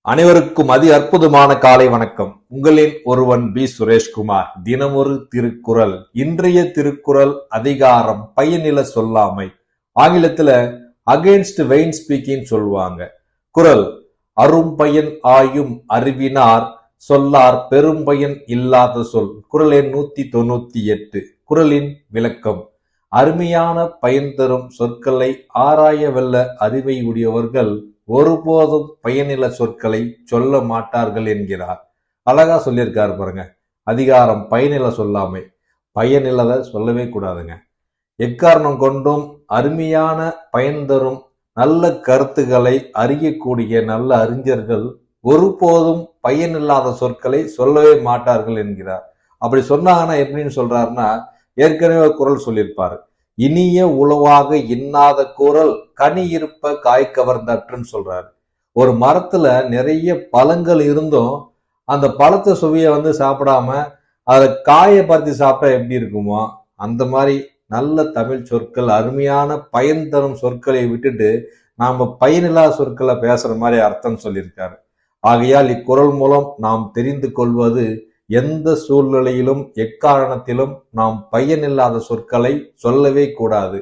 அனைவருக்கும் அற்புதமான காலை வணக்கம். உங்களின் ஒருவன் பி சுரேஷ்குமார். தினமொரு திருக்குறள். இன்றைய திருக்குறள் அதிகாரம் பயனில சொல்லாமை. ஆங்கிலத்துல அகெயின்ஸ்ட் வெயின் ஸ்பீக்கிங் சொல்லுவாங்க. குறள்: அரும்பயன் ஆயும் அறிவினார் சொல்லார் பெரும்பயன் இல்லாத சொல். குறள் எண் 198. குறளின் விளக்கம்: அருமையான பயன் தரும் சொற்களை ஆராய வல்ல அறிவை உடையவர்கள் ஒருபோதும் பயனில சொற்களை சொல்ல மாட்டார்கள் என்கிறார். அழகா சொல்லியிருக்காரு பாருங்க. அதிகாரம் பயனில சொல்லாமை. பயனிலத சொல்லவே கூடாதுங்க. எக்காரணம் கொண்டும் அருமையான பயன் தரும் நல்ல கருத்துக்களை அறியக்கூடிய நல்ல அறிஞர்கள் ஒருபோதும் பயனில்லாத சொற்களை சொல்லவே மாட்டார்கள் என்கிறார். அப்படி சொன்னாங்கன்னா எப்படின்னு சொல்றாருன்னா, ஏற்கனவே குறள் சொல்லியிருப்பாரு. இனிய உளவாக இன்னாத குறள் கனி இருப்ப காய் கவர்ந்தற்றுன்னு சொல்றாரு. ஒரு மரத்துல நிறைய பழங்கள் இருந்தும் அந்த பழத்தை சுவைய சாப்பிடாம அதை காயை பறித்து சாப்பிட்டா எப்படி இருக்குமோ அந்த மாதிரி நல்ல தமிழ் சொற்கள், அருமையான பயன் தரும் சொற்களை விட்டுட்டு நாம பயனில்லா சொற்களை பேசுற மாதிரி அர்த்தம் சொல்லியிருக்காரு. ஆகையால் இக்குறள் மூலம் நாம் தெரிந்து கொள்வது, எந்த சூழ்நிலையிலும் எக்காரணத்திலும் நாம் பயனில்லாத சொற்களை சொல்லவே கூடாது.